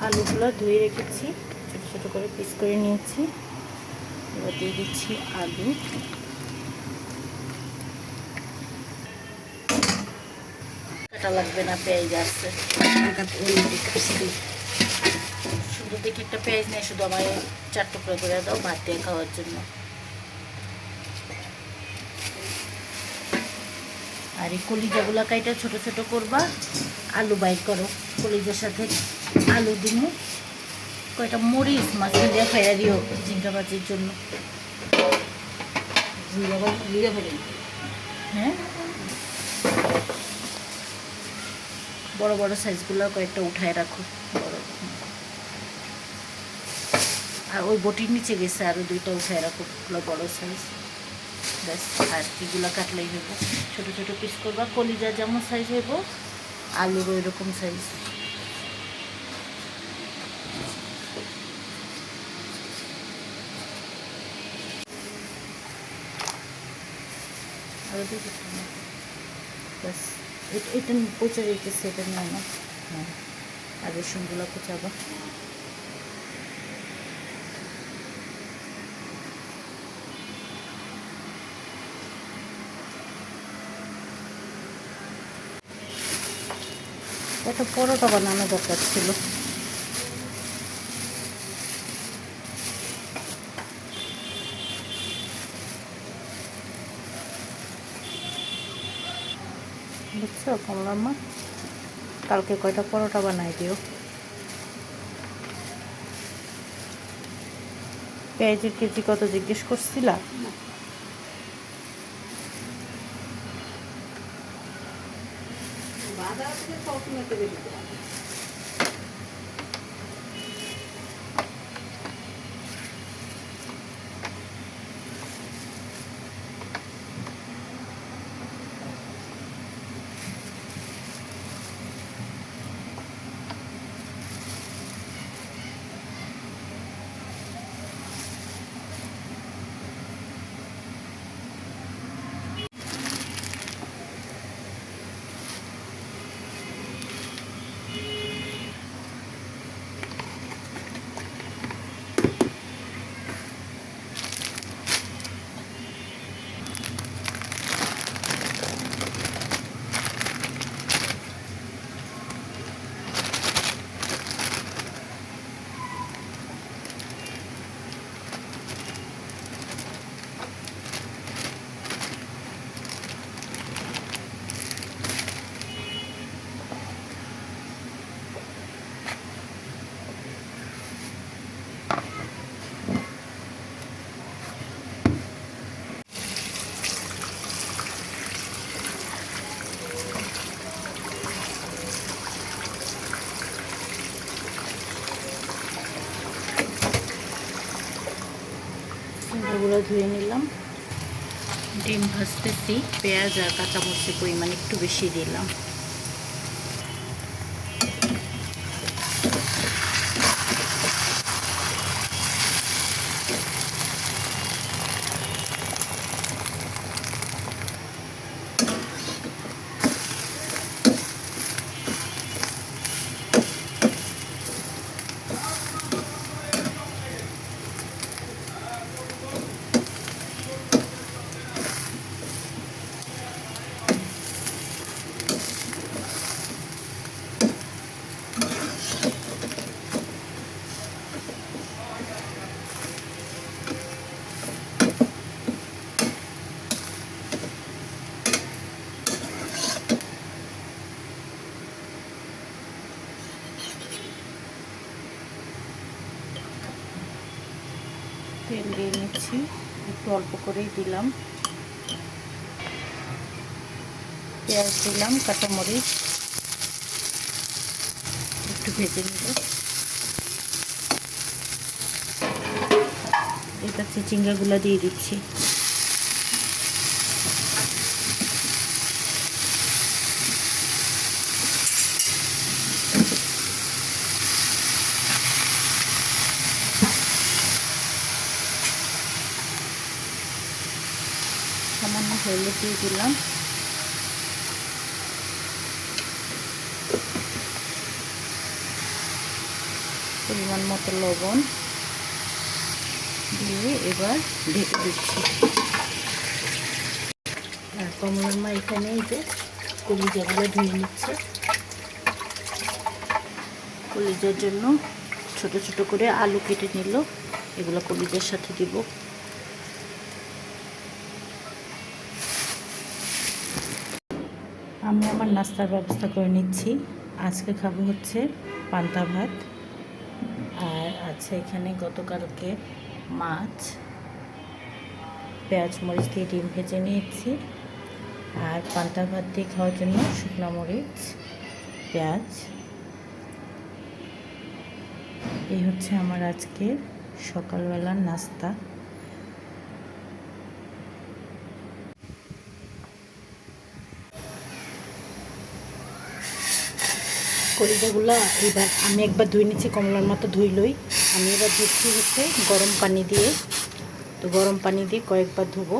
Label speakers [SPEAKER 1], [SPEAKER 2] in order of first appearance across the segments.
[SPEAKER 1] আলুগুলো ধুয়ে রেখেছি, ছোট ছোট করে পিস করে নিয়েছি। এবার দিয়ে দিচ্ছি আলু। কাটা লাগবে না, পেঁয়াজ আছে। সুন্দর দেখে একটা পেঁয়াজ নেই, শুধু আমার 4 টুকরো করে দাও ভাত দিয়ে খাওয়ার জন্য। আর এই কলিজাগুলো কাইটা ছোট ছোট করবা, আলু বাইর করো। কলিজার সাথে আলু দিমু, কয়টা মরিচ মাছ দিয়ে খাইয়া দিও ঝিঙ্গা ভাজির জন্য। হ্যাঁ, বড় বড় সাইজগুলো কয়েকটা উঠায় রাখো বড়। আর ওই বটির নিচে গেছে আরও 2টা উঠায় রাখো, বড় সাইজ। ব্যাস, আর এগুলো কাটলেই হইব। ছোটো ছোটো পিস করবা, কলিজা যেমন সাইজ হইব আলুর ওই রকম সাইজ। ব্যাস, এটা পচে রেখেছে, এটা নেয় না। হ্যাঁ, আর রসুনগুলো কুচাবা। একটা পরোটা বানানো দরকার ছিল। বুঝছো কমলাম্মা, কালকে কয়টা পরোটা বানাই দিও। পেঁয়াজের কেজি কত জিজ্ঞেস করছিলা? এগুলো ধুয়ে নিলাম। ডিম ভাজতেছি, পেঁয়াজ আর কাঁচামরিচের পরিমাণ একটু বেশি দিলাম। তেল দিয়ে নিচ্ছি, একটু অল্প করেই দিলাম। পেঁয়াজ দিলাম, কাঁচামরিচ একটু ভেজে নিব। এটা চিচিঙ্গাগুলো দিয়ে দিচ্ছি। সামান্য হলুদ দিয়ে দিলাম। পরিমাণ মতো লবণ দিয়ে এবার ঢেকে দিচ্ছি। আর কমলার মা এখানে এই যে কলিজাগুলো ধুয়ে নিচ্ছে। কলিজার জন্য ছোট ছোট করে আলু কেটে নিল, এগুলো কলিজার সাথে দিব। আমি আমার নাস্তার ব্যবস্থা করে নিচ্ছি। আজকে খাবো হচ্ছে পান্তা ভাত, আর আছে এখানে গতকালকে মাছ, পেঁয়াজ মরিচ দিয়ে ডিম ভেজে নিয়েছি। আর পান্তা ভাত দিয়ে খাওয়ার জন্য শুকনো মরিচ, পেঁয়াজ। এই হচ্ছে আমার আজকে সকালবেলার নাস্তা। কলিজাগুলা এবার আমি একবার ধুয়ে নিচ্ছি, কমলার মতো ধুইলই। আমি এবার ধুচ্ছি হচ্ছে গরম পানি দিয়ে। তো গরম পানি দিয়ে কয়েকবার ধুবো,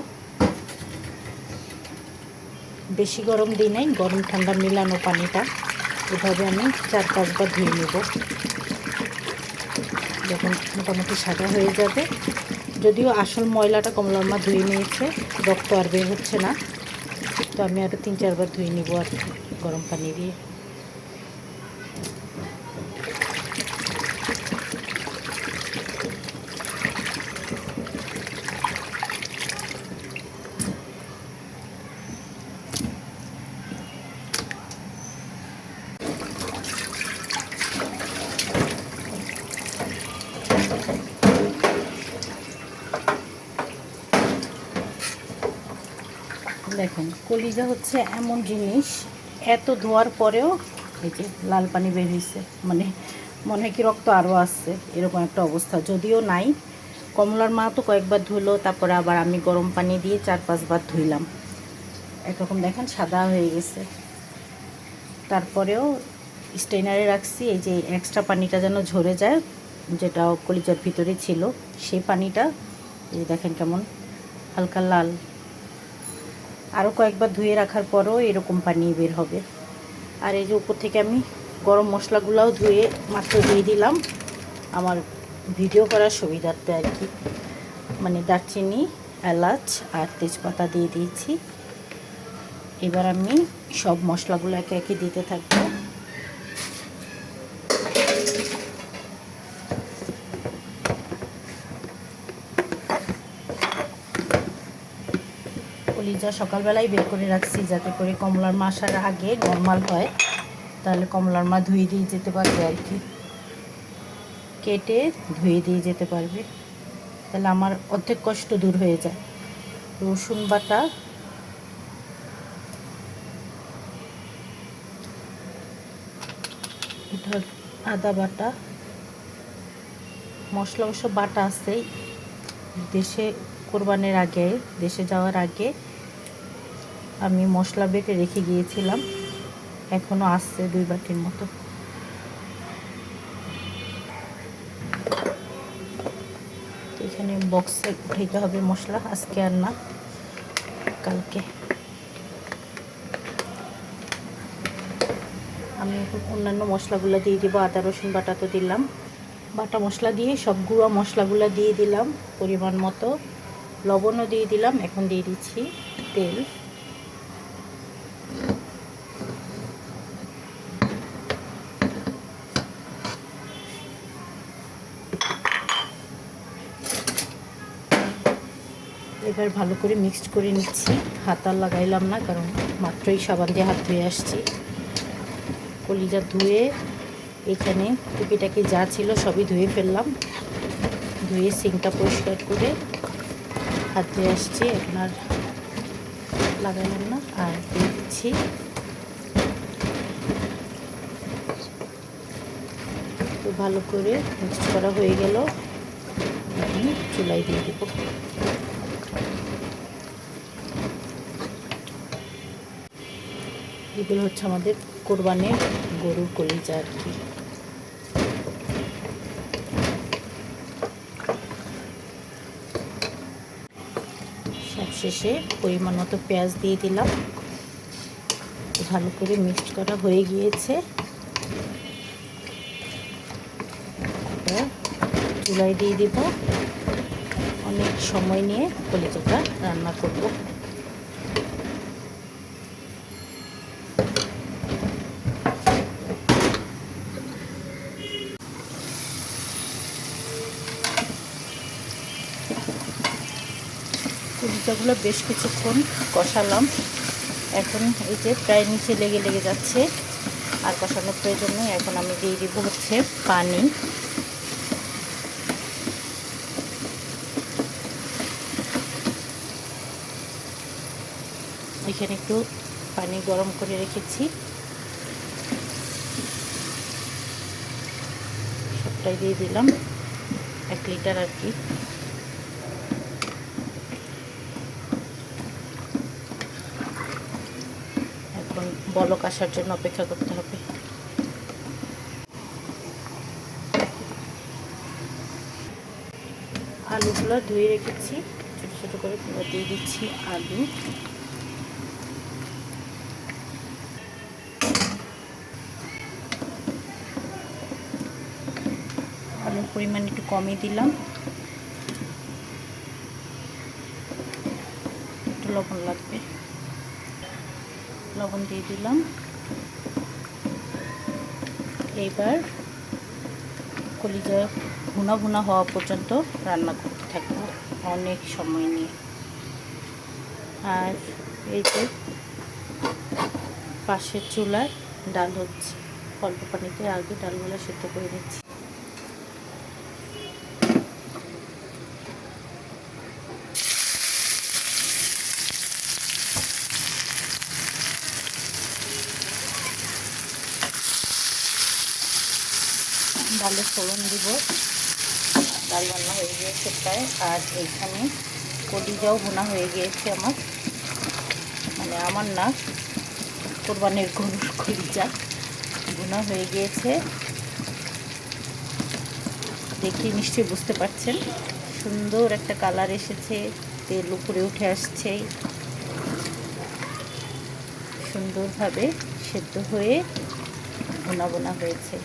[SPEAKER 1] বেশি গরম দিই নাই, গরম ঠান্ডা মিলানো পানিটা। এভাবে আমি 4-5 বার ধুয়ে নেব। যখন মোটামুটি সাদা হয়ে যাবে, যদিও আসল ময়লাটা কমলার মা ধুয়ে নিয়েছে, রক্ত আর বের হচ্ছে না, তো আমি আরও 3-4 বার ধুয়ে নেব আর কি গরম পানি দিয়ে। দেখেন কলিজা হচ্ছে এমন জিনিস, এত ধোয়ার পরেও এই যে লাল পানি বের হয়েছে, মানে মনে হয় কি রক্ত আরও আসছে, এরকম একটা অবস্থা। যদিও নাই, কমলার মা তো কয়েকবার ধুলো, তারপরে আবার আমি গরম পানি দিয়ে 4-5 বার ধুইলাম, একরকম দেখেন সাদা হয়ে গেছে। তারপরেও স্টেনারে রাখছি, এই যে এক্সট্রা পানিটা যেন ঝরে যায়, যেটা কলিজার ভিতরে ছিল, সেই পানিটা এই দেখেন কেমন হালকা লাল। আরও কয়েকবার ধুয়ে রাখার পরও এরকম পানি বের হবে। আর এই যে উপর থেকে আমি গরম মশলাগুলোও ধুয়ে মাত্র দিয়ে দিলাম, আমার ভিডিও করার সুবিধার্থে আর কি। মানে দারচিনি, এলাচ আর তেজপাতা দিয়ে দিয়েছি। এবার আমি সব মশলাগুলো একে একে দিতে থাকবো। কলিজা সকালবেলায় বের করে রাখছি, যাতে করে কমলার মা আসার আগে নর্মাল হয়, তাহলে কমলার মা ধুয়ে দিয়ে যেতে পারবে আর কি, কেটে ধুয়ে দিয়ে যেতে পারবে, তাহলে আমার অর্ধেক কষ্ট দূর হয়ে যায়। রসুন বাটা, এটা আদা বাটা, মশলা অবশ্য বাটা আছে, দেশে কোরবানির আগে, দেশে যাওয়ার আগে আমি মশলা বেটে রেখে গিয়েছিলাম, এখনও আসছে 2 বাটির মতো। এখানে বক্সে উঠাইতে হবে মশলা, আজকে আর না, কালকে। আমি এখন অন্যান্য মশলাগুলো দিয়ে দিব। আদা রসুন বাটা তো দিলাম, বাটা মশলা দিয়ে সব গুঁড়ো মশলাগুলো দিয়ে দিলাম পরিমাণ মতো, লবণও দিয়ে দিলাম। এখন দিয়ে দিচ্ছি তেল। এবার ভালো করে মিক্সড করে নিচ্ছি, হাত আর লাগাইলাম না, কারণ মাত্রই সাবান দিয়ে হাত ধুয়ে আসছি। কলিজা ধুয়ে এখানে টুকিটাকি যা ছিল সবই ধুয়ে ফেললাম, ধুয়ে সিঙ্কটা পরিষ্কার করে হাত ধুয়ে আসছি, এখন আর লাগাইলাম না। আর দিয়ে দিচ্ছি তো ভালো করে মিক্স করা হয়ে গেল, আমি চুলায় দিয়ে দেব। এগুলো হচ্ছে আমাদের কোরবানির গরুর কলিজা আর কি। সবশেষে পরিমাণ মতো পেঁয়াজ দিয়ে দিলাম, ভালো করে মিক্সড করা হয়ে গিয়েছে। এটা চুলায় দিয়ে দেব। অনেক সময় নিয়ে কলিজাটা রান্না করব। কলিজাগুলো বেশ কিছুক্ষণ কষালাম। এখন এই যে প্রায় নিচে লেগে লেগে যাচ্ছে, আর কষানোর প্রয়োজন নেই। এখন আমি দিয়ে দিব হচ্ছে পানি। এখানে একটু পানি গরম করে রেখেছি, সবটাই দিয়ে দিলাম, 1 লিটার আর কি। এখন বলক আসার জন্য অপেক্ষা করতে হবে। আলুগুলো ধুয়ে রেখেছি, ছোট ছোট করে দিয়ে দিচ্ছি আলু। আলুর পরিমাণ একটু কমই দিলাম, একটু লবণ লাগবে, লবণ দিয়ে দিলাম। এইবার কলিজা ভুনা ভুনা হওয়া পর্যন্ত রান্না করতে থাকবো অনেক সময় নিয়ে। আর এই যে পাশের চুলায় ডাল হচ্ছে, অল্প পানিতে আগে ডালগুলো সেদ্ধ করে নিচ্ছি। ডালে ফোড়ন দিব, ডাল রান্না হয়ে গিয়েছে প্রায়। আর এইখানে কলিজাও ভুনা হয়ে গিয়েছে আমার, মানে আমার না, কোরবানির গরুর কলিজা ভুনা হয়ে গিয়েছে। দেখে নিশ্চয়ই বুঝতে পারছেন, সুন্দর একটা কালার এসেছে, তেল উপরে উঠে আসছে, সুন্দরভাবে সেদ্ধ হয়ে ভুনা ভুনা হয়েছে।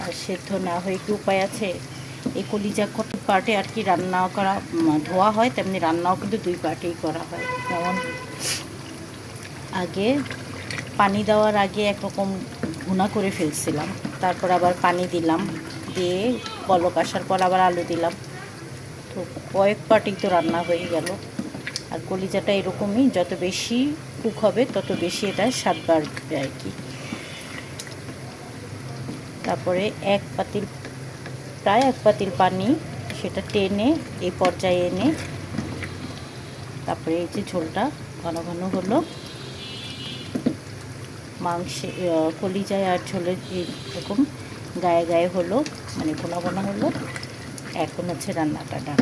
[SPEAKER 1] আর সেদ্ধ না হয়ে কি উপায় আছে? এই কলিজা কত পার্টে আর কি রান্না করা, ধোয়া হয়, তেমনি রান্নাও কিন্তু 2 পার্টেই করা হয়। যেমন আগে পানি দেওয়ার আগে একরকম ভুনা করে ফেলছিলাম, তারপর আবার পানি দিলাম, দিয়ে বলক আসার পর আবার আলু দিলাম, তো কয়েক পার্টেই তো রান্না হয়ে গেল। আর কলিজাটা এরকমই, যত বেশি কুক হবে তত বেশি এটা স্বাদ বাড়বে আর কি। তারপরে প্রায় 1 পাতিল পানি, সেটা টেনে এই পর্যায়ে এনে তারপরে এই যে ঝোলটা ঘন ঘন হলো, মাংসে কলিজায় আর ঝোলে এরকম গায়ে গায়ে হলো, মানে ঘন ঘন হলো। এখন হচ্ছে রান্নাটা ডান।